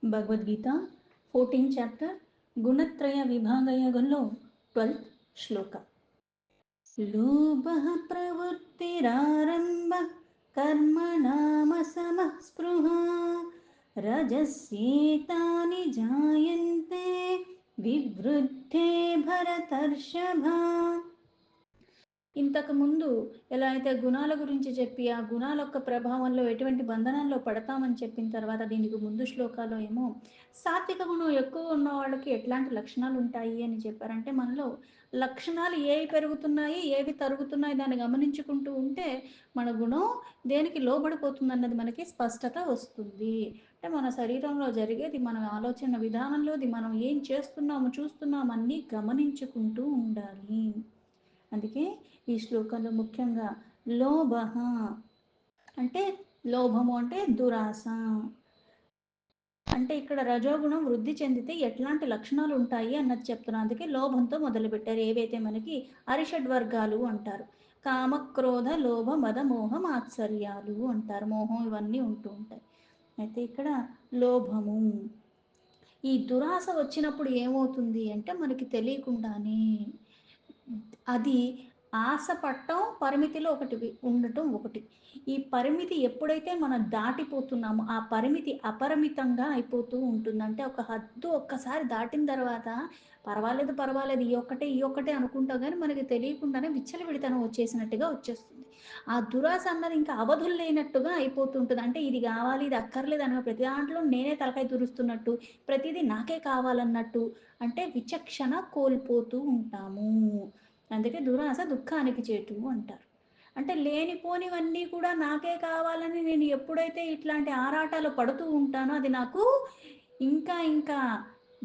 Bhagavad Gita 14th chapter గుణత్రయ విభాగయోగంలో 12th శ్లోక. లోభః ప్రవృత్తిరారంభః కర్మణామసమః స్పృహా రజస్యేతాని జాయంతే వివృద్ధే భరతర్షభా. ఇంతకుముందు ఎలా అయితే గుణాల గురించి చెప్పి ఆ గుణాల యొక్క ప్రభావంలో ఎటువంటి బంధనాల్లో పడతామని చెప్పిన తర్వాత దీనికి ముందు శ్లోకాల్లో ఏమో సాత్విక గుణం ఎక్కువ ఉన్న వాళ్ళకి ఎట్లాంటి లక్షణాలు ఉంటాయి అని చెప్పారంటే, మనలో లక్షణాలు ఏవి పెరుగుతున్నాయి ఏవి తరుగుతున్నాయి దాన్ని గమనించుకుంటూ ఉంటే మన గుణం దేనికి లోబడిపోతుంది అన్నది మనకి స్పష్టత వస్తుంది. అంటే మన శరీరంలో జరిగేది, మన ఆలోచన విధానంలోది, మనం ఏం చేస్తున్నాము చూస్తున్నాము అన్నీ గమనించుకుంటూ ఉండాలి. అందుకే ఈ శ్లోకంలో ముఖ్యంగా లోభః అంటే లోభము అంటే దురాశ. అంటే ఇక్కడ రజోగుణం వృద్ధి చెందితే ఎట్లాంటి లక్షణాలు ఉంటాయి అన్నది చెప్తున్నారు. అందుకే లోభంతో మొదలుపెట్టారు. ఏవైతే మనకి అరిషడ్ వర్గాలు అంటారు. కామ, క్రోధ, లోభ, మద, మోహ, మాత్సర్యాలు అంటారు. మోహం ఇవన్నీ ఉంటూ ఉంటాయి. అయితే ఇక్కడ లోభము, ఈ దురాశ వచ్చినప్పుడు ఏమవుతుంది అంటే మనకి తెలియకుండానే అది ఆశ పట్టం పరిమితిలో ఒకటి ఉండటం ఒకటి. ఈ పరిమితి ఎప్పుడైతే మనం దాటిపోతున్నామో ఆ పరిమితి అపరిమితంగా అయిపోతూ ఉంటుంది. అంటే ఒక హద్దు ఒక్కసారి దాటిన తర్వాత పర్వాలేదు, పర్వాలేదు ఈ ఒక్కటే అనుకుంటాం కానీ మనకి తెలియకుండానే విచ్చలవిడితనం వచ్చేసినట్టుగా వచ్చేస్తుంది. ఆ దురాశ అన్నది ఇంకా అవధులు లేనట్టుగా అయిపోతుంటుంది. అంటే ఇది కావాలి, ఇది అక్కర్లేదు అన్న ప్రతి దాంట్లో నేనే తలకాయ తురుస్తున్నట్టు, ప్రతిదీ నాకే కావాలన్నట్టు, అంటే విచక్షణ కోల్పోతూ ఉంటాము. అందుకే దురాశ దుఃఖానికి చేటు అంటారు. అంటే లేనిపోనివన్నీ కూడా నాకే కావాలని నేను ఎప్పుడైతే ఇట్లాంటి ఆరాటాలు పడుతూ ఉంటానో అది నాకు ఇంకా ఇంకా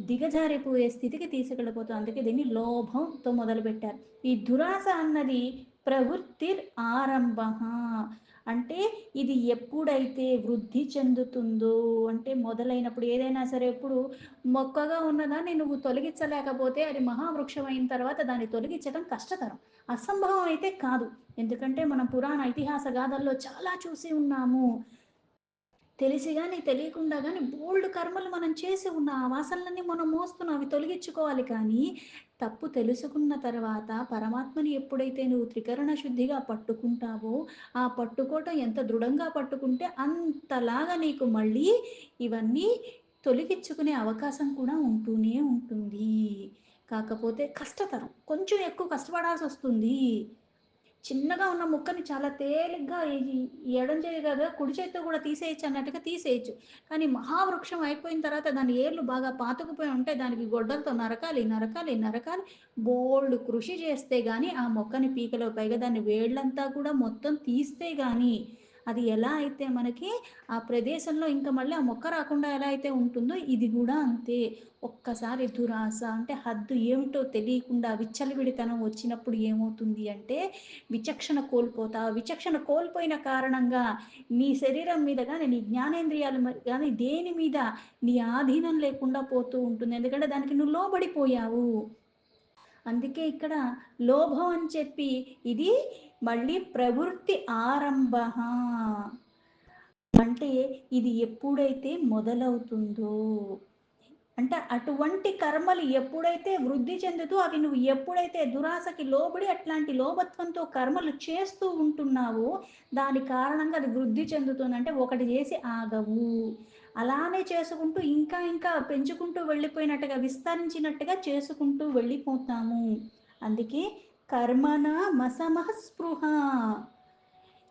దిగజారిపోయే స్థితికి తీసుకెళ్ళిపోతుంది. అందుకే దీన్ని లోభంతో మొదలుపెట్టారు. ఈ దురాశ అన్నది ప్రవృత్తిర్ ఆరంభ, అంటే ఇది ఎప్పుడైతే వృద్ధి చెందుతుందో, అంటే మొదలైనప్పుడు ఏదైనా సరే ఇప్పుడు మొక్కగా ఉన్నదాన్ని నువ్వు తొలగించలేకపోతే అది మహావృక్షం అయిన తర్వాత దాన్ని తొలగించడం కష్టతరం, అసంభవం అయితే కాదు. ఎందుకంటే మనం పురాణ ఇతిహాస గాథల్లో చాలా చూసి ఉన్నాము. తెలిసి కానీ తెలియకుండా కానీ బోల్డ్ కర్మలు మనం చేసి ఉన్న ఆ వాసనలన్నీ మనం మోస్తున్నాం, అవి తొలగించుకోవాలి. కానీ తప్పు తెలుసుకున్న తర్వాత పరమాత్మని ఎప్పుడైతే నువ్వు త్రికరణ శుద్ధిగా పట్టుకుంటావో, ఆ పట్టుకోవటం ఎంత దృఢంగా పట్టుకుంటే అంతలాగా నీకు మళ్ళీ ఇవన్నీ తొలగించుకునే అవకాశం కూడా ఉంటూనే ఉంటుంది. కాకపోతే కష్టతరం, కొంచెం ఎక్కువ కష్టపడాల్సి వస్తుంది. చిన్నగా ఉన్న ముక్కని చాలా తేలిగ్గా ఈ ఎడం చేయి కదా కుడి చేత్తో కూడా తీసేయచ్చు అన్నట్టుగా తీసేయచ్చు. కానీ మహావృక్షం అయిపోయిన తర్వాత దాని ఏర్లు బాగా పాతుకుపోయి ఉంటే దానికి గొడ్డలతో నరకాలి, నరకాలి, నరకాలి. బోలెడు కృషి చేస్తే గానీ ఆ మొక్కని పీకలో, పైగా దాన్ని వేళ్ళంతా కూడా మొత్తం తీస్తే గానీ అది ఎలా అయితే మనకి ఆ ప్రదేశంలో ఇంకా మళ్ళీ ఆ మొక్క రాకుండా ఎలా అయితే ఉంటుందో ఇది కూడా అంతే. ఒక్కసారి దురాశ అంటే హద్దు ఏమిటో తెలియకుండా విచ్చలవిడితనం వచ్చినప్పుడు ఏమవుతుంది అంటే విచక్షణ కోల్పోతావు. విచక్షణ కోల్పోయిన కారణంగా నీ శరీరం మీద కానీ నీ జ్ఞానేంద్రియాల కానీ దేని మీద నీ ఆధీనం లేకుండా పోతూ ఉంటుంది. ఎందుకంటే దానికి నువ్వు లోబడిపోయావు. అందుకే ఇక్కడ లోభం అని చెప్పి ఇది మళ్ళీ ప్రవృత్తి ఆరంభ, అంటే ఇది ఎప్పుడైతే మొదలవుతుందో, అంటే అటువంటి కర్మలు ఎప్పుడైతే వృద్ధి చెందుతూ అవి నువ్వు ఎప్పుడైతే దురాశకి లోబడి అట్లాంటి లోభత్వంతో కర్మలు చేస్తూ ఉంటున్నావో దాని కారణంగా అది వృద్ధి చెందుతుంది. అంటే ఒకటి చేసి ఆగవు, అలానే చేసుకుంటూ ఇంకా ఇంకా పెంచుకుంటూ వెళ్ళిపోయినట్టుగా విస్తరించినట్టుగా చేసుకుంటూ వెళ్ళిపోతాము. అందుకే కర్మణ మసమః స్పృహ,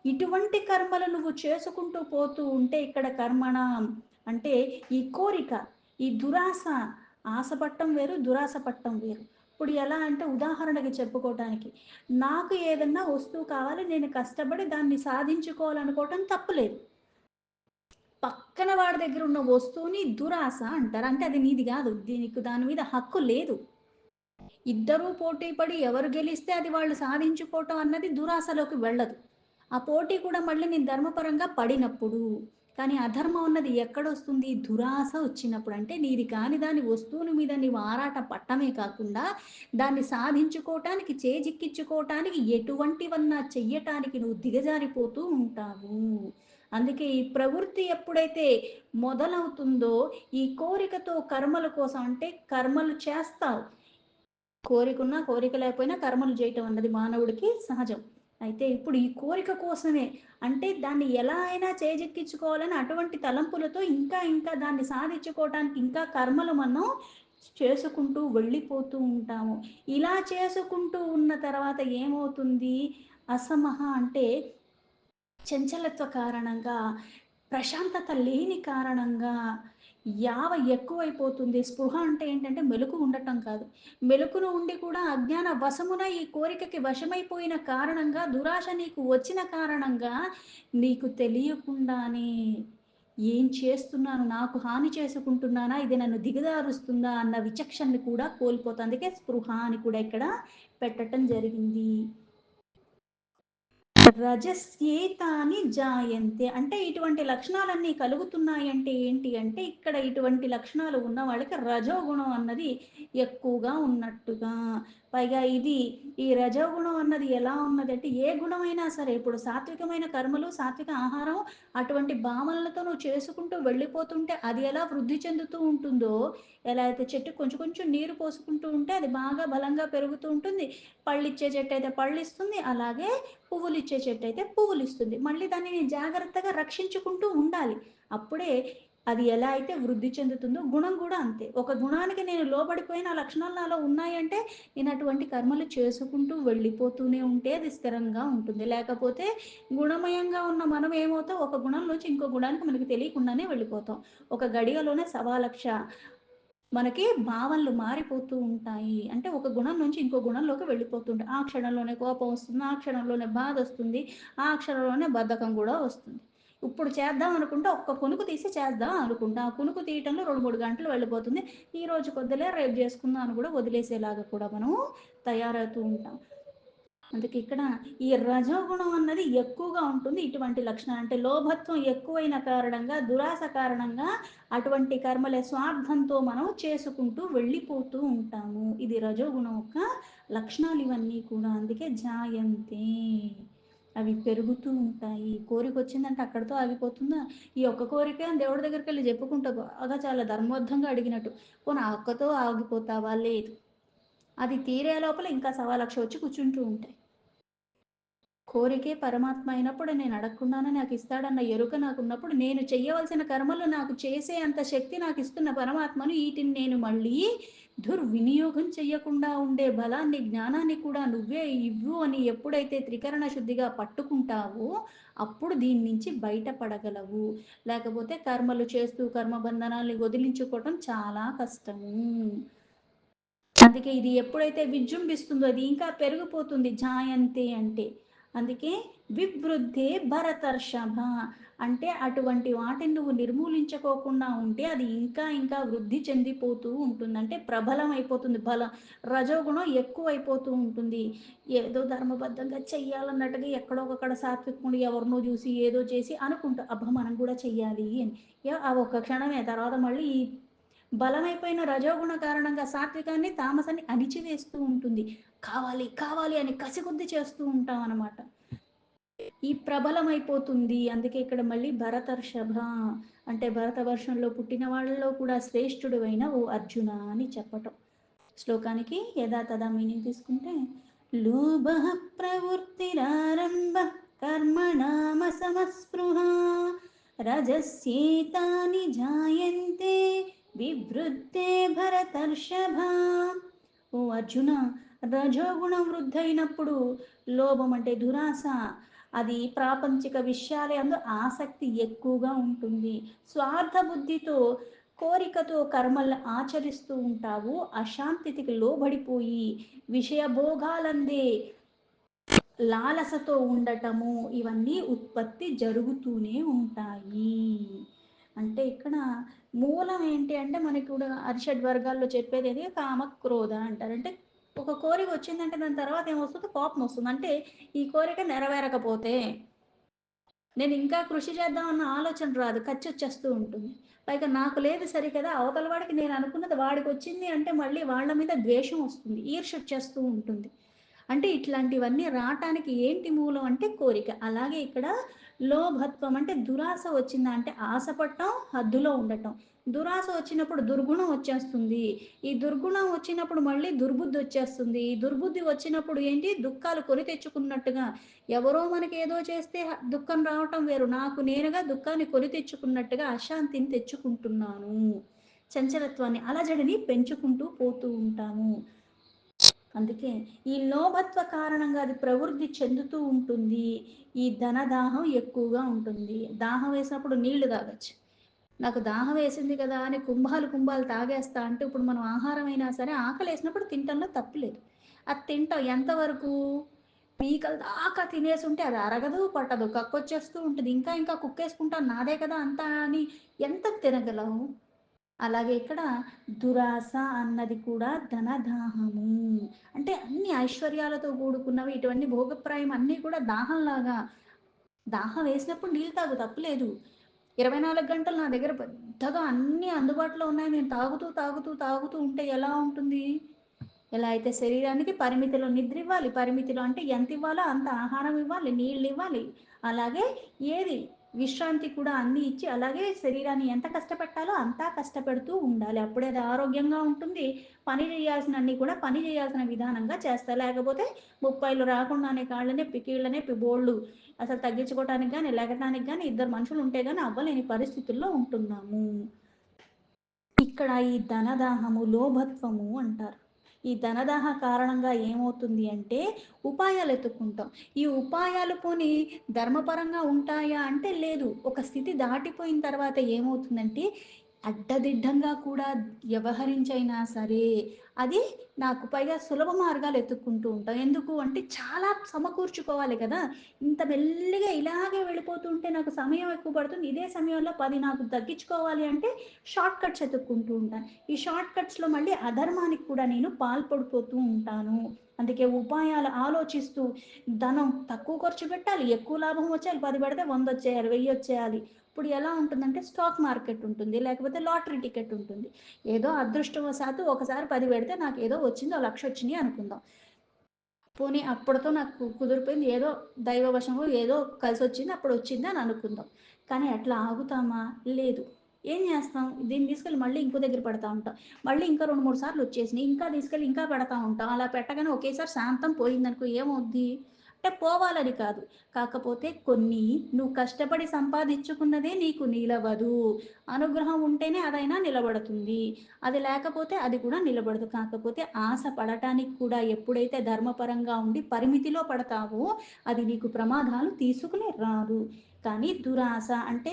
ఇటువంటి కర్మలు నువ్వు చేసుకుంటూ పోతూ ఉంటే ఇక్కడ కర్మణ అంటే ఈ కోరిక, ఈ దురాశ, ఆశపట్టం వేరు, దురాశ పట్టం వేరు. ఇప్పుడు ఎలా అంటే ఉదాహరణకి చెప్పుకోవటానికి, నాకు ఏదన్నా వస్తువు కావాలి, నేను కష్టపడి దాన్ని సాధించుకోవాలనుకోవటం తప్పులేదు. పక్కన వాడి దగ్గర ఉన్న వస్తువుని దురాశ అంటారు. అంటే అది నీది కాదు, దీనికి దాని మీద హక్కు లేదు. ఇద్దరూ పోటీ పడి ఎవరు గెలిస్తే అది వాళ్ళు సాధించుకోవటం అన్నది దురాశలోకి వెళ్ళదు. ఆ పోటీ కూడా మళ్ళీ నేను ధర్మపరంగా పడినప్పుడు. కానీ అధర్మం అన్నది ఎక్కడొస్తుంది? దురాశ వచ్చినప్పుడు. అంటే నీది కాని దాని వస్తువుని మీద నీవు ఆరాట పట్టమే కాకుండా దాన్ని సాధించుకోవటానికి, చేజిక్కించుకోవటానికి ఎటువంటివన్నా చెయ్యటానికి నువ్వు దిగజారిపోతూ ఉంటావు. అందుకే ఈ ప్రవృత్తి ఎప్పుడైతే మొదలవుతుందో, ఈ కోరికతో కర్మల కోసం అంటే కర్మలు చేస్తావు. కోరికున్నా, కోరిక లేకపోయినా కర్మలు చేయటం అన్నది మానవుడికి సహజం. అయితే ఇప్పుడు ఈ కోరిక కోసమే అంటే దాన్ని ఎలా అయినా చేజిక్కించుకోవాలని అటువంటి తలంపులతో ఇంకా దాన్ని సాధించుకోవటానికి ఇంకా కర్మలు మనం చేసుకుంటూ వెళ్ళిపోతూ ఉంటాము. ఇలా చేసుకుంటూ ఉన్న తర్వాత ఏమవుతుంది? అసమహ అంటే చంచలత్వ కారణంగా, ప్రశాంతత లేని కారణంగా ఎక్కువైపోతుంది. స్పృహ అంటే ఏంటంటే మెలుకు ఉండటం కాదు. మెలుకున ఉండి కూడా అజ్ఞాన వశమున ఈ కోరికకి వశమైపోయిన కారణంగా, దురాశ నీకు వచ్చిన కారణంగా, నీకు తెలియకుండానే ఏం చేస్తున్నాను? నాకు హాని చేసుకుంటున్నానా? ఇది నన్ను దిగజారుస్తుందా? అన్న విచక్షణని కూడా కోల్పోతా. అందుకే స్పృహ అని కూడా ఇక్కడ పెట్టటం జరిగింది. రజస్యేతాని జాయంతే. అంటే ఇటువంటి లక్షణాలన్నీ కలుగుతున్నాయంటే ఏంటి అంటే, ఇక్కడ ఇటువంటి లక్షణాలు ఉన్న వాళ్ళకి రజోగుణం అన్నది ఎక్కువగా ఉన్నట్టుగా. పైగా ఈ రజోగుణం అన్నది ఎలా ఉన్నదంటే, ఏ గుణమైనా సరే ఇప్పుడు సాత్వికమైన కర్మలు, సాత్విక ఆహారం అటువంటి భావనలతో నువ్వు చేసుకుంటూ వెళ్ళిపోతుంటే అది ఎలా వృద్ధి చెందుతూ ఉంటుందో, ఎలా అయితే చెట్టు కొంచెం కొంచెం నీరు పోసుకుంటూ ఉంటే అది బాగా బలంగా పెరుగుతూ ఉంటుంది. పళ్ళిచ్చే చెట్టు అయితే పళ్ళిస్తుంది. అలాగే పువ్వులిచ్చే చెట్టు అయితే పువ్వులిస్తుంది. మళ్ళీ దాన్ని నేను జాగ్రత్తగా రక్షించుకుంటూ ఉండాలి. అప్పుడే అది ఎలా అయితే వృద్ధి చెందుతుందో గుణం కూడా అంతే. ఒక గుణానికి నేను లోబడిపోయిన ఆ లక్షణాలు నాలో ఉన్నాయంటే నేను అటువంటి కర్మలు చేసుకుంటూ వెళ్ళిపోతూనే ఉంటే అది స్థిరంగా ఉంటుంది. లేకపోతే గుణమయంగా ఉన్న మనం ఏమవుతాం, ఒక గుణంలోంచి ఇంకో గుణానికి మనకు తెలియకుండానే వెళ్ళిపోతాం. ఒక గడియలోనే 1,00,000 మనకి భావనలు మారిపోతూ ఉంటాయి. అంటే ఒక గుణం నుంచి ఇంకో గుణంలోకి వెళ్ళిపోతుంటాయి. ఆ క్షణంలోనే కోపం వస్తుంది. ఆ క్షణంలోనే బాధ వస్తుంది. ఆ క్షణంలోనే బద్ధకం కూడా వస్తుంది. ఇప్పుడు చేద్దాం అనుకుంటే ఒక్క కునుకు తీసి చేద్దాం అనుకుంటా. ఆ కునుకు తీయటంలో 2, 3 గంటలు వెళ్ళిపోతుంది. ఈ రోజు కొద్దిలే రేపు చేసుకుందాం అని కూడా వదిలేసేలాగా కూడా మనం తయారవుతూ ఉంటాం. అందుకే ఇక్కడ ఈ రజోగుణం అన్నది ఎక్కువగా ఉంటుంది. ఇటువంటి లక్షణాలు అంటే లోభత్వం ఎక్కువైన కారణంగా, దురాశ కారణంగా అటువంటి కర్మలే స్వార్థంతో మనం చేసుకుంటూ వెళ్ళిపోతూ ఉంటాము. ఇది రజోగుణం యొక్క లక్షణాలు ఇవన్నీ కూడా. అందుకే జాయంతే, అవి పెరుగుతూ ఉంటాయి. కోరిక వచ్చిందంటే అక్కడితో ఆగిపోతుందా? ఈ ఒక్క కోరిక దేవుడి దగ్గరికి వెళ్ళి చెప్పుకుంటా బాగా చాలా ధర్మబద్ధంగా అడిగినట్టు, పోనీ ఆ ఒక్కతో ఆగిపోతావా? లేదు. అది తీరే లోపల ఇంకా 1,00,000 వచ్చి కూర్చుంటూ ఉంటాయి. కోరికే పరమాత్మ అయినప్పుడు నేను అడగకుండానే నాకు ఇస్తాడన్న ఎరుక నాకున్నప్పుడు, నేను చెయ్యవలసిన కర్మలు నాకు చేసే అంత శక్తి నాకు ఇస్తున్న పరమాత్మను వీటిని నేను మళ్ళీ దుర్వినియోగం చెయ్యకుండా ఉండే బలాన్ని, జ్ఞానాన్ని కూడా నువ్వే ఇవ్వు అని ఎప్పుడైతే త్రికరణ శుద్ధిగా పట్టుకుంటావో అప్పుడు దీని నుంచి బయటపడగలవు. లేకపోతే కర్మలు చేస్తూ కర్మబంధనాల్ని వదిలించుకోవటం చాలా కష్టము. అందుకే ఇది ఎప్పుడైతే విజృంభిస్తుందో అది ఇంకా పెరిగిపోతుంది జాయంతే అంటే. అందుకే వివృద్ధే భరతర్షభ అంటే అటువంటి వాటిని నువ్వు నిర్మూలించుకోకుండా ఉంటే అది ఇంకా వృద్ధి చెందిపోతూ ఉంటుంది. అంటే ప్రబలం అయిపోతుంది. రజోగుణం ఎక్కువైపోతూ ఉంటుంది. ఏదో ధర్మబద్ధంగా చెయ్యాలన్నట్టుగా ఎక్కడో ఒకక్కడ సాత్వికుడు ఎవరినో చూసి ఏదో చేసి అనుకుంటా అబ్బా మనం కూడా చెయ్యాలి అని. ఆ ఒక్క క్షణమే, తర్వాత మళ్ళీ బలమైపోయిన రజోగుణ కారణంగా సాత్వికాన్ని, తామసాన్ని అణిచివేస్తూ ఉంటుంది. కావాలి, కావాలి అని కసికొద్దీ చేస్తూ ఉంటాం అనమాట. ఈ ప్రబలమైపోతుంది. అందుకే ఇక్కడ మళ్ళీ భరతర్షభ అంటే భరత వర్షంలో పుట్టిన వాళ్ళలో కూడా శ్రేష్ఠుడు అయిన ఓ అర్జున అని చెప్పటం. శ్లోకానికి యథాతథా మీనింగ్ తీసుకుంటే, లోభ ప్రవృత్తిరారంభ కర్మణామసమస్పృహ రజస్యేతాని జాయంతే వివృద్ధే భరతర్షభ. ఓ అర్జున, రజోగుణం వృద్ధైనప్పుడు లోభం అంటే దురాశ, అది ప్రాపంచిక విషయాలే అందు ఆసక్తి ఎక్కువగా ఉంటుంది. స్వార్థ బుద్ధితో కోరికతో కర్మల్ని ఆచరిస్తూ ఉంటావు. అశాంతికి లోబడిపోయి విషయభోగాలందే లాలసతో ఉండటము ఇవన్నీ ఉత్పత్తి జరుగుతూనే ఉంటాయి. అంటే ఇక్కడ మూలం ఏంటి అంటే మనకి కూడా అరిషడ్ వర్గాల్లో చెప్పేది ఏది కామ క్రోధ అంటారు. అంటే ఒక కోరిక వచ్చిందంటే దాని తర్వాత ఏమొస్తుంది? కోపం వస్తుంది. అంటే ఈ కోరిక నెరవేరకపోతే నేను ఇంకా కృషి చేద్దామన్న ఆలోచన రాదు. కచ్చొచ్చేస్తూ ఉంటుంది. పైగా నాకు లేదు సరికదా, అవతల వాడికి నేను అనుకున్నది వాడికి వచ్చింది అంటే మళ్ళీ వాళ్ళ మీద ద్వేషం వస్తుంది. ఈర్ష్య వచ్చేస్తూ ఉంటుంది. అంటే ఇట్లాంటివన్నీ రావటానికి ఏంటి మూలం అంటే కోరిక. అలాగే ఇక్కడ లోభత్వం అంటే దురాశ వచ్చిందా అంటే ఆశపడటం, హద్దులో ఉండటం. దురాశ వచ్చినప్పుడు దుర్గుణం వచ్చేస్తుంది. ఈ దుర్గుణం వచ్చినప్పుడు మళ్ళీ దుర్బుద్ధి వచ్చేస్తుంది. ఈ దుర్బుద్ధి వచ్చినప్పుడు ఏంటి దుఃఖాలు కొని తెచ్చుకున్నట్టుగా ఎవరో మనకేదో చేస్తే దుఃఖం రావటం వేరు. నాకు నేనుగా దుఃఖాన్ని కొని తెచ్చుకున్నట్టుగా అశాంతిని తెచ్చుకుంటున్నాను. చంచలత్వాన్ని, అలజడిని పెంచుకుంటూ పోతూ ఉంటాము. అందుకే ఈ లోభత్వ కారణంగా అది ప్రవృద్ధి చెందుతూ ఉంటుంది. ఈ ధనదాహం ఎక్కువగా ఉంటుంది. దాహం వేసినప్పుడు నీళ్లు తాగొచ్చు. నాకు దాహం వేసింది కదా అని కుంభాలు కుంభాలు తాగేస్తా అంటే ఇప్పుడు మనం ఆహారం అయినా సరే ఆకలేసినప్పుడు తినటంలో తప్పులేదు. అది తింటాం ఎంతవరకు? పీకల దాకా తినేసి ఉంటే అది అరగదు, పట్టదు. కక్కొచ్చేస్తూ ఉంటుంది. ఇంకా ఇంకా కుక్కేసుకుంటాను నాదే కదా అంతా అని ఎంత తినగలము? అలాగే ఇక్కడ దురాశ అన్నది కూడా ధనదాహము. అంటే అన్ని ఐశ్వర్యాలతో కూడుకున్నవి ఇటువంటి భోగప్రాయం అన్నీ కూడా దాహంలాగా. దాహం వేసినప్పుడు నీళ్ళు తాగు తప్పులేదు. 24 గంటలు నా దగ్గర పెద్దగా అన్నీ అందుబాటులో ఉన్నాయి. నేను తాగుతూ, తాగుతూ, తాగుతూ ఉంటే ఎలా ఉంటుంది? ఎలా అయితే శరీరానికి పరిమితిలో నిద్ర ఇవ్వాలి. పరిమితిలో అంటే ఎంత ఇవ్వాలో అంత ఆహారం ఇవ్వాలి, నీళ్ళు ఇవ్వాలి. అలాగే ఏది విశ్రాంతి కూడా అన్నీ ఇచ్చి అలాగే శరీరాన్ని ఎంత కష్టపెట్టాలో అంతా కష్టపెడుతూ ఉండాలి. అప్పుడే అది ఆరోగ్యంగా ఉంటుంది. పని చేయాల్సినన్ని కూడా పని చేయాల్సిన విధానంగా చేస్తా. లేకపోతే 30లు రాకుండానే కాళ్ళ నొప్పి, కీళ్ళ నొప్పి బోళ్ళు అసలు తగ్గించుకోవటానికి గాని, లెగటానికి గాని ఇద్దరు మనుషులు ఉంటే గాని అవ్వలేని పరిస్థితుల్లో ఉంటున్నాము. ఇక్కడ ఈ ధనదాహము, లోభత్వము అంటారు. ఈ ధనదాహ కారణంగా ఏమవుతుంది అంటే ఉపాయాలు ఎత్తుక్కుంటాం. ఈ ఉపాయాలు పోనీ ధర్మపరంగా ఉంటాయా అంటే లేదు. ఒక స్థితి దాటిపోయిన తర్వాత ఏమవుతుందంటే అడ్డదిడ్డంగా కూడా వ్యవహరించైనా సరే అది నాకు పైగా సులభ మార్గాలు ఎత్తుక్కుంటూ ఉంటాం. ఎందుకు అంటే చాలా సమకూర్చుకోవాలి కదా! ఇంత మెల్లిగా ఇలాగే వెళ్ళిపోతూ ఉంటే నాకు సమయం ఎక్కువ పడుతుంది. ఇదే సమయంలో 10 నాకు తగ్గించుకోవాలి అంటే షార్ట్ కట్స్ ఎతుక్కుంటూ ఉంటాను. ఈ షార్ట్ కట్స్‌లో మళ్ళీ అధర్మానికి కూడా నేను పాల్పడిపోతూ ఉంటాను. అందుకే ఉపాయాలు ఆలోచిస్తూ ధనం తక్కువ ఖర్చు పెట్టాలి, ఎక్కువ లాభం వచ్చేయాలి. 10 పెడితే 100 వచ్చేయాలి, 1000 వచ్చేయాలి. ఇప్పుడు ఎలా ఉంటుందంటే స్టాక్ మార్కెట్ ఉంటుంది. లేకపోతే లాటరీ టికెట్ ఉంటుంది. ఏదో అదృష్టవశాత్తు ఒకసారి 10 పెడితే నాకేదో వచ్చింది. ఓ 1,00,000 వచ్చినియి అనుకుందాం. పోనీ అప్పటితో నాకు కుదిరిపోయింది. ఏదో దైవవశమో ఏదో కలిసొచ్చింది. అప్పుడు వచ్చింది అని అనుకుందాం. కానీ అట్లా ఆగుతామా? లేదు. ఏం చేస్తాం? దీన్ని తీసుకెళ్ళి మళ్ళీ ఇంకో దగ్గర పెడతా ఉంటాం. మళ్ళీ ఇంకా 2, 3 సార్లు వచ్చేసినియి. ఇంకా తీసుకెళ్ళి ఇంకా పెడతా ఉంటాం. అలా పెట్టగానే ఒకేసారి శాంతం పోయిందనుకో ఏమవుద్ది? అంటే పోవాలని కాదు. కాకపోతే కొన్ని నువ్వు కష్టపడి సంపాదించుకున్నదే నీకు నిలవదు. అనుగ్రహం ఉంటేనే అదైనా నిలబడుతుంది. అది లేకపోతే అది కూడా నిలబడదు. కాకపోతే ఆశ పడటానికి కూడా ఎప్పుడైతే ధర్మపరంగా ఉండి పరిమితిలో పడతావో అది నీకు ప్రమాదాలు తీసుకుని రాదు. కానీ దురాశ అంటే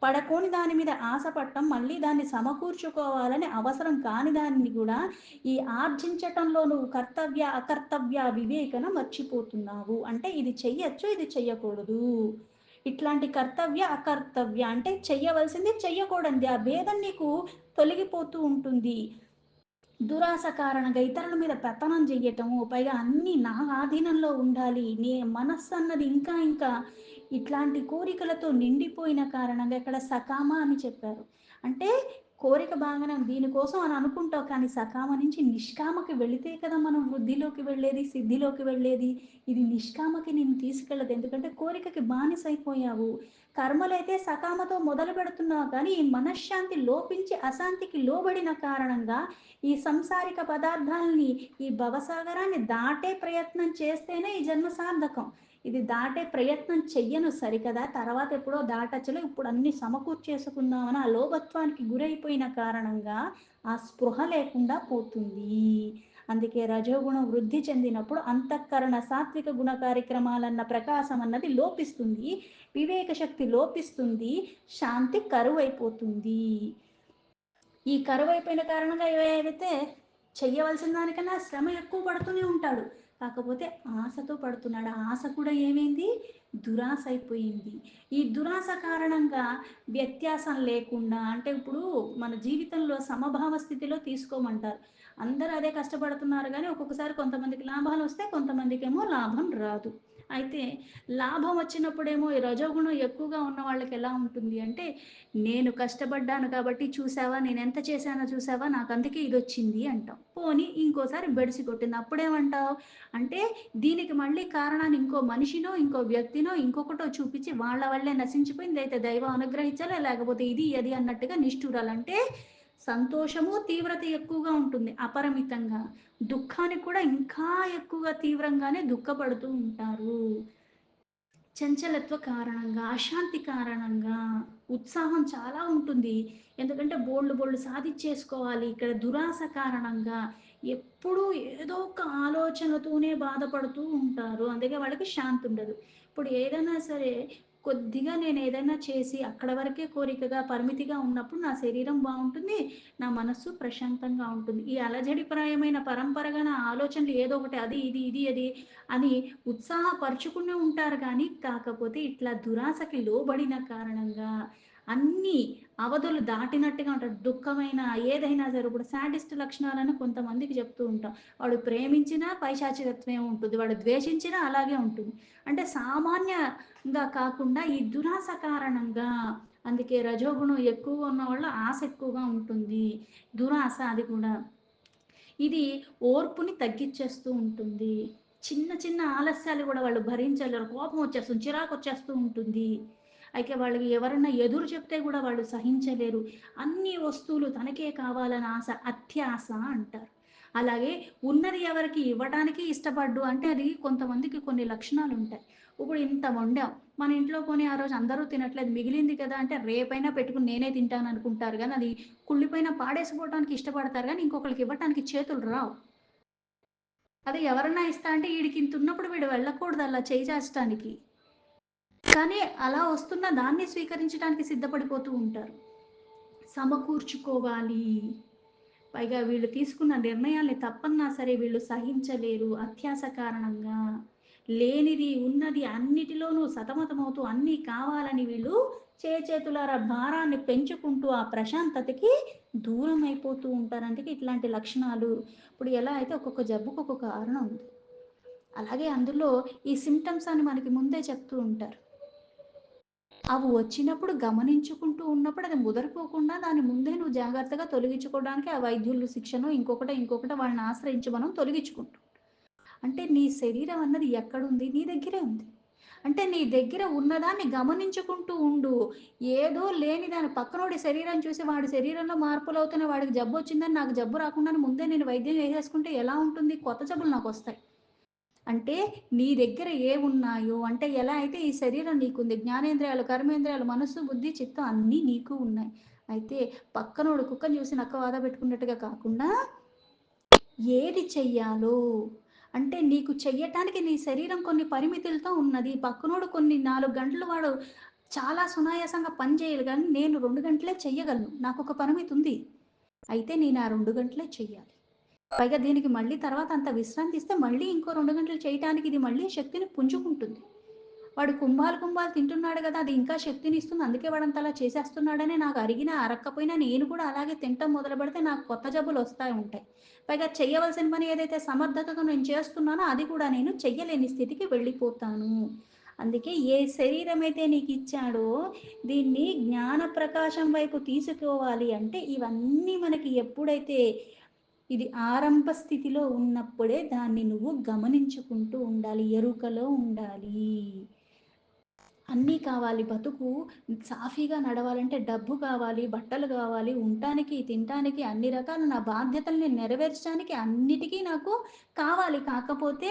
పడకోని దాని మీద ఆశ పడటం, మళ్ళీ దాన్ని సమకూర్చుకోవాలని అవసరం కాని దాన్ని కూడా ఈ ఆర్జించటంలో నువ్వు కర్తవ్య, అకర్తవ్య వివేకన మర్చిపోతున్నావు. అంటే ఇది చెయ్యొచ్చు, ఇది చెయ్యకూడదు. ఇట్లాంటి కర్తవ్య, అకర్తవ్య అంటే చెయ్యవలసింది, చెయ్యకూడనిది ఆ భేదం నీకు తొలగిపోతూ ఉంటుంది. దురాశ కారణంగా ఇతరుల మీద పెత్తనం చెయ్యటము, పైగా అన్నీ నా ఆధీనంలో ఉండాలి. మనస్సు అన్నది ఇంకా ఇంకా ఇట్లాంటి కోరికలతో నిండిపోయిన కారణంగా ఇక్కడ సకామ అని చెప్పారు. అంటే కోరిక బాగానే ఉంది. దీనికోసం అని అనుకుంటావు కానీ సకామ నుంచి నిష్కామకి వెళితే కదా మనం వృద్ధిలోకి వెళ్ళేది, సిద్ధిలోకి వెళ్ళేది. ఇది నిష్కామకి నేను తీసుకెళ్ళదు. ఎందుకంటే కోరికకి బానిసైపోయావు. కర్మలైతే సకామతో మొదలు పెడుతున్నావు కానీ ఈ మనశ్శాంతి లోపించి అశాంతికి లోబడిన కారణంగా ఈ సంసారిక పదార్థాలని ఈ భవసాగరాన్ని దాటే ప్రయత్నం చేస్తేనే ఈ జన్మ సార్థకం. ఇది దాటే ప్రయత్నం చెయ్యను సరికదా తర్వాత ఎప్పుడో దాటచ్చులో ఇప్పుడు అన్ని సమకూర్చేసుకుందామని ఆ లోభత్వానికి గురైపోయిన కారణంగా ఆ స్పృహ లేకుండా పోతుంది. అందుకే రజోగుణం వృద్ధి చెందినప్పుడు అంతఃకరణ సాత్విక గుణ కార్యక్రమాలన్న ప్రకాశం అన్నది లోపిస్తుంది. వివేక శక్తి లోపిస్తుంది. శాంతి కరువైపోతుంది. ఈ కరువైపోయిన కారణంగా ఏవైతే చెయ్యవలసిన దానికన్నా శ్రమ ఎక్కువ పడుతూనే ఉంటాడు. కాకపోతే ఆశతో పడుతున్నాడు. ఆ ఆశ కూడా ఏమైంది? దురాశ అయిపోయింది. ఈ దురాశ కారణంగా వ్యత్యాసం లేకుండా అంటే ఇప్పుడు మన జీవితంలో సమభావ స్థితిలో తీసుకోమంటారు. అందరూ అదే కష్టపడుతున్నారు కానీ ఒక్కొక్కసారి కొంతమందికి లాభాలు వస్తాయి, కొంతమందికి ఏమో లాభం రాదు. అయితే లాభం వచ్చినప్పుడేమో ఈ రజోగుణం ఎక్కువగా ఉన్న వాళ్ళకెలా ఉంటుంది అంటే, నేను కష్టపడ్డాను కాబట్టి చూసావా నేనెంత చేశానో చూసావా నాకందుకే ఇదొచ్చింది అంటాం. పోనీ ఇంకోసారి బెడిసి కొట్టింది. అప్పుడేమంటావు? అంటే దీనికి మళ్ళీ కారణాన్ని ఇంకో మనిషినో, ఇంకో వ్యక్తినో, ఇంకొకటో చూపిచ్చి వాళ్ళ వల్లే నశించిపోయింది. అయితే దైవం అనుగ్రహించాలా లేకపోతే ఇది, అది అన్నట్టుగా నిష్ఠూరాలు. అంటే సంతోషము, తీవ్రత ఎక్కువగా ఉంటుంది అపరిమితంగా. దుఃఖానికి కూడా ఇంకా ఎక్కువగా తీవ్రంగానే దుఃఖపడుతూ ఉంటారు. చంచలత్వ కారణంగా, అశాంతి కారణంగా, ఉత్సాహం చాలా ఉంటుంది. ఎందుకంటే బోలెడు బోలెడు సాధిచ్చేసుకోవాలి. ఇక్కడ దురాశ కారణంగా ఎప్పుడూ ఏదో ఒక ఆలోచనతోనే బాధపడుతూ ఉంటారు. అందుకే వాళ్ళకి శాంతి ఉండదు. ఇప్పుడు ఏదైనా సరే కొద్దిగా నేనేదైనా చేసి అక్కడ వరకే కోరికగా, పరిమితిగా ఉన్నప్పుడు నా శరీరం బావుంటుంది. నా మనస్సు ప్రశాంతంగా ఉంటుంది. ఈ అలజడిప్రాయమైన పరంపరగా నా ఆలోచనలు ఏదో ఒకటి అది, ఇది, ఇది, అది అని ఉత్సాహపరుచుకునే ఉంటారు గానీ, కాకపోతే ఇట్లా దురాశకి లోబడిన కారణంగా అన్నీ అవధులు దాటినట్టుగా ఉంటారు. దుఃఖమైనా, ఏదైనా సరే ఇప్పుడు శాడిస్ట్ లక్షణాలని కొంతమందికి చెప్తూ ఉంటాం. వాడు ప్రేమించినా పైశాచికత్వమే ఉంటుంది. వాడు ద్వేషించినా అలాగే ఉంటుంది. అంటే సామాన్యంగా కాకుండా ఈ దురాశ కారణంగా అందుకే రజోగుణం ఎక్కువగా ఉన్నవాళ్ళలో ఆశ ఎక్కువగా ఉంటుంది. దురాశ అది కూడా. ఇది ఓర్పుని తగ్గిచ్చేస్తూ ఉంటుంది. చిన్న చిన్న ఆలస్యాలు గూడా వాళ్ళు భరించలేరు. కోపం వచ్చేస్తుంది. చిరాకొచ్చేస్తూ ఉంటుంది. అయితే వాళ్ళకి ఎవరన్నా ఎదురు చెప్తే గూడా వాళ్ళు సహించలేరు. అన్ని వస్తువులు తనకే కావాలని ఆశ, అత్యాస అంటారు. అలాగే ఉన్నది ఎవరికీ ఇవ్వటానికి ఇష్టపడ్డు అంటే అది కొంతమందికి కొన్ని లక్షణాలుంటాయి. ఇప్పుడు ఇంత వండాం. మన ఇంట్లో పోనీ ఆ రోజు అందరూ తినట్లేదు మిగిలింది కదా! అంటే రేపైనా పెట్టుకొని నేనే తింటాననుకుంటారు గానీ అది కుళ్ళిపోయినా పాడేసుకోవటానికి ఇష్టపడతారు గానీ, ఇంకొకళ్ళకి ఇవ్వటానికి చేతులు రావు. అదే ఎవరన్నా ఇస్తా అంటే ఈడికింతున్నప్పుడు వీడు వెళ్ళకూడదు అలా చేయి చాచటానికి. కానీ అలా వస్తున్న దాన్ని స్వీకరించడానికి సిద్ధపడిపోతూ ఉంటారు. సమకూర్చుకోవాలి. పైగా వీళ్ళు తీసుకున్న నిర్ణయాల్ని తప్పన్నా సరే వీళ్ళు సహించలేరు అత్యాస కారణంగా. లేనిది, ఉన్నది అన్నిటిలోనూ సతమతమవుతూ అన్నీ కావాలని వీళ్ళు చేతులారా భారాన్ని పెంచుకుంటూ ఆ ప్రశాంతతకి దూరమైపోతూ ఉంటారు. అందుకే ఇట్లాంటి లక్షణాలు ఇప్పుడు ఎలా అయితే ఒక్కొక్క జబ్బుకి ఒక్కొక్క కారణం ఉంది. అలాగే అందులో ఈ సింప్టమ్స్ అని మనకి ముందే చెప్తూ ఉంటారు. అవి వచ్చినప్పుడు గమనించుకుంటూ ఉన్నప్పుడు అది ముదరిపోకుండా దాన్ని ముందే నువ్వు జాగ్రత్తగా తొలగించుకోవడానికి ఆ వైద్యులు శిక్షనో ఇంకొకటో వాళ్ళని ఆశ్రయించి మనం తొలగించుకుంటాం. అంటే నీ శరీరం అన్నది ఎక్కడుంది? నీ దగ్గరే ఉంది. అంటే నీ దగ్గర ఉన్నదాన్ని గమనించుకుంటూ ఉండు. ఏదో లేని దాని పక్కనోడి శరీరం చూసి వాడి శరీరంలో మార్పులవుతున్నాయి. వాడికి జబ్బొచ్చిందని నాకు జబ్బు రాకుండానే ముందే నేను వైద్యం చేసేసుకుంటే ఎలా ఉంటుంది? కొత్త జబ్బులు నాకొస్తాయి. అంటే నీ దగ్గర ఏవున్నాయో అంటే ఎలా అయితే ఈ శరీరం నీకుంది. జ్ఞానేంద్రియాలు, కర్మేంద్రియాలు, మనస్సు, బుద్ధి, చిత్తం అన్నీ నీకు ఉన్నాయి. అయితే పక్కనోడు కుక్కని చూసి నక్క వాత పెట్టుకున్నట్టుగా కాకుండా ఏది చెయ్యాలో అంటే నీకు చెయ్యటానికి నీ శరీరం కొన్ని పరిమితులతో ఉన్నది. పక్కనోడు కొన్ని 4 గంటలు వాడు చాలా సునాయాసంగా పని చేయడు గానీ, నేను 2 గంటలే చెయ్యగలను. నాకొక పరిమితుంది. అయితే నేను ఆ 2 గంటలే చెయ్యాలి. పైగా దీనికి మళ్ళీ తర్వాత అంత విశ్రాంతి ఇస్తే మళ్ళీ ఇంకో 2 గంటలు చేయటానికి ఇది మళ్ళీ శక్తిని పుంజుకుంటుంది. వాడు కుంభాలు కుంభాలు తింటున్నాడు గదా! అది ఇంకా శక్తినిస్తుంది. అందుకే వాడంతలా చేసేస్తున్నాడని నాకు అరిగినా, అరక్కపోయినా నేను కూడా అలాగే తినటం మొదలుపెడితే నాకు కొత్త జబ్బులొస్తా ఉంటాయి. పైగా చెయ్యవలసిన పని ఏదైతే సమర్థతతో నేను చేస్తున్నానో అది కూడా నేను చెయ్యలేని స్థితికి వెళ్ళిపోతాను. అందుకే ఏ శరీరమైతే నీకిచ్చాడో దీన్ని జ్ఞాన ప్రకాశం వైపు తీసుకోవాలి అంటే ఇవన్నీ మనకి ఎప్పుడైతే ఇది ఆరంభ స్థితిలో ఉన్నప్పుడే దాన్ని నువ్వు గమనించుకుంటూ ఉండాలి. ఎరుకలో ఉండాలి. అన్నీ కావాలి. బతుకు సాఫీగా నడవాలంటే డబ్బు కావాలి, బట్టలు కావాలి, ఉండటానికి, తినటానికి అన్ని రకాల నా బాధ్యతల్ని నెరవేర్చడానికి అన్నిటికీ నాకు కావాలి. కాకపోతే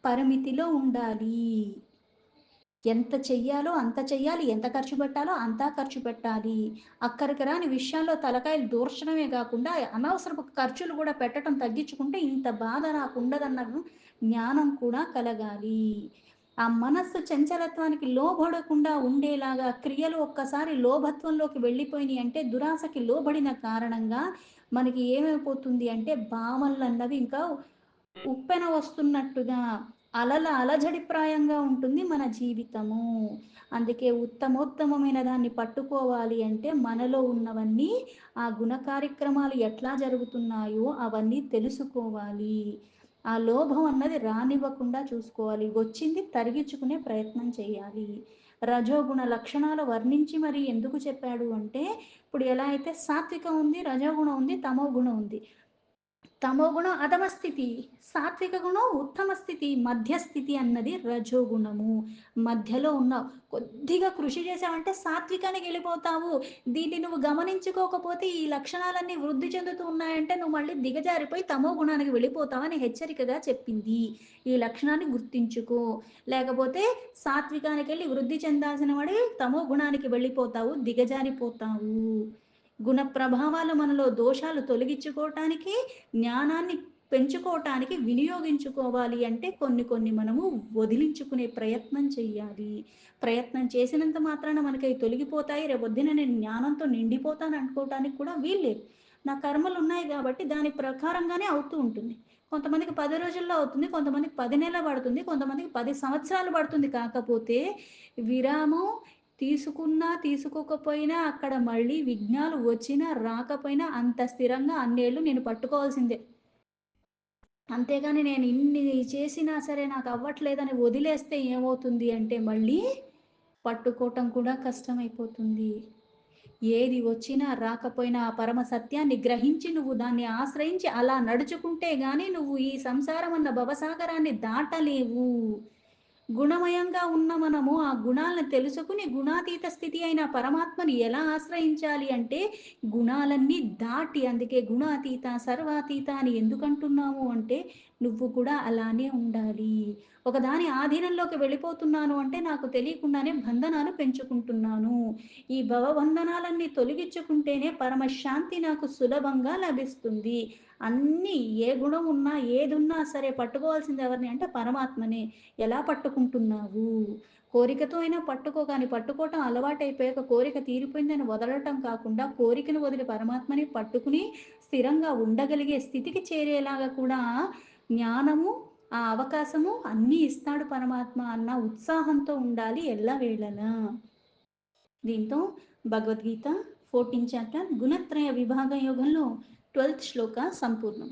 పరిమితిలో ఉండాలి. ఎంత చెయ్యాలో అంత చెయ్యాలి. ఎంత ఖర్చు పెట్టాలో అంతా ఖర్చు పెట్టాలి. అక్కరికి రాని విషయాల్లో తలకాయలు దూర్చడమే గాకుండా, అనవసరపు ఖర్చులు గూడా పెట్టటం తగ్గించుకుంటే ఇంత బాధ నాకుండదన్న జ్ఞానం కూడా కలగాలి. ఆ మనస్సు చంచలత్వానికి లోబడకుండా ఉండేలాగా క్రియలు ఒక్కసారి లోభత్వంలోకి వెళ్ళిపోయినియంటే, దురాశకి లోబడిన కారణంగా మనకి ఏమైపోతుంది అంటే, భావనలన్నవి ఇంకా ఉప్పెన వస్తున్నట్టుగా అలజడిప్రాయంగా ఉంటుంది మన జీవితము. అందుకే ఉత్తమోత్తమమైన దాన్ని పట్టుకోవాలి అంటే మనలో ఉన్నవన్నీ ఆ గుణ కార్యక్రమాలు ఎట్లా జరుగుతున్నాయో అవన్నీ తెలుసుకోవాలి. ఆ లోభం అన్నది రానివ్వకుండా చూసుకోవాలి. వచ్చింది తరిగించుకునే ప్రయత్నం చేయాలి. రజోగుణ లక్షణాలు వర్ణించి మరి ఎందుకు చెప్పాడు అంటే, ఇప్పుడు ఎలా అయితే సాత్వికం ఉంది, రజోగుణం ఉంది, తమో గుణం ఉంది. తమో గుణం అధమ స్థితి, సాత్విక గుణం ఉత్తమ స్థితి, మధ్యస్థితి అన్నది రజోగుణము. మధ్యలో ఉన్నావు. కొద్దిగా కృషి చేసావంటే సాత్వికానికి వెళ్ళిపోతావు. దీన్ని నువ్వు గమనించుకోకపోతే ఈ లక్షణాలన్నీ వృద్ధి చెందుతూ ఉన్నాయంటే నువ్వు మళ్ళీ దిగజారిపోయి తమో గుణానికి వెళ్ళిపోతావని హెచ్చరికగా చెప్పింది. ఈ లక్షణాన్ని గుర్తించుకో. లేకపోతే సాత్వికానికి వెళ్ళి వృద్ధి చెందాల్సిన వాడి తమో గుణానికి వెళ్ళిపోతావు, దిగజారిపోతావు. గుణ ప్రభావాలు మనలో దోషాలు తొలగించుకోవటానికి, జ్ఞానాన్ని పెంచుకోవటానికి వినియోగించుకోవాలి అంటే కొన్ని కొన్ని మనము వదిలించుకునే ప్రయత్నం చెయ్యాలి. ప్రయత్నం చేసినంత మాత్రాన మనకి అవి తొలగిపోతాయి, రేపొద్దున నేను జ్ఞానంతో నిండిపోతాను అనుకోవటానికి కూడా వీల్లేదు. నా కర్మలు ఉన్నాయి కాబట్టి దాని ప్రకారంగానే అవుతూ ఉంటుంది. కొంతమందికి 10 రోజుల్లో అవుతుంది, కొంతమందికి 10 నెలలు పడుతుంది, కొంతమందికి 10 సంవత్సరాలు పడుతుంది. కాకపోతే విరామం తీసుకున్నా, తీసుకోకపోయినా అక్కడ మళ్ళీ విఘ్నాలు వచ్చినా, రాకపోయినా అంత స్థిరంగా అన్నేళ్ళు నేను పట్టుకోవాల్సిందే. అంతేగాని నేను ఇన్ని చేసినా సరే నాకు అవ్వట్లేదని వదిలేస్తే ఏమవుతుంది అంటే మళ్ళీ పట్టుకోవటం కూడా కష్టమైపోతుంది. ఏది వచ్చినా రాకపోయినా ఆ పరమ సత్యాన్ని గ్రహించి నువ్వు దాన్ని ఆశ్రయించి అలా నడుచుకుంటే గాని నువ్వు ఈ సంసారం అన్న భవసాగరాన్ని దాటలేవు. గుణమయంగా ఉన్న మనము ఆ గుణాలను తెలుసుకుని గుణాతీత స్థితి అయిన పరమాత్మని ఎలా ఆశ్రయించాలి అంటే గుణాలన్నీ దాటి, అందుకే గుణాతీత సర్వాతీత అని ఎందుకంటున్నాము అంటే నువ్వు కూడా అలానే ఉండాలి. ఒకదాని ఆధీనంలోకి వెళ్ళిపోతున్నాను అంటే నాకు తెలియకుండానే బంధనాలు పెంచుకుంటున్నాను. ఈ భవబంధనాలన్నీ తొలగించుకుంటేనే పరమశాంతి నాకు సులభంగా లభిస్తుంది. అన్నీ ఏ గుణం ఉన్నా ఏదున్నా సరే పట్టుకోవాల్సింది ఎవరిని అంటే పరమాత్మనే. ఎలా పట్టుకుంటున్నావు? కోరికతో అయినా పట్టుకో, కానీ పట్టుకోవటం అలవాటైపోయాక కోరిక తీరిపోయిందని వదలటం కాకుండా కోరికను వదిలి పరమాత్మని పట్టుకుని స్థిరంగా ఉండగలిగే స్థితికి చేరేలాగా కూడా జ్ఞానము, ఆ అవకాశము అన్నీ ఇస్తాడు పరమాత్మ అన్న ఉత్సాహంతో ఉండాలి ఎల్లవేళలా. దీంతో భగవద్గీత 14th చాప్టర్ గుణత్రయ విభాగ యోగంలో 12th శ్లోక సంపూర్ణం.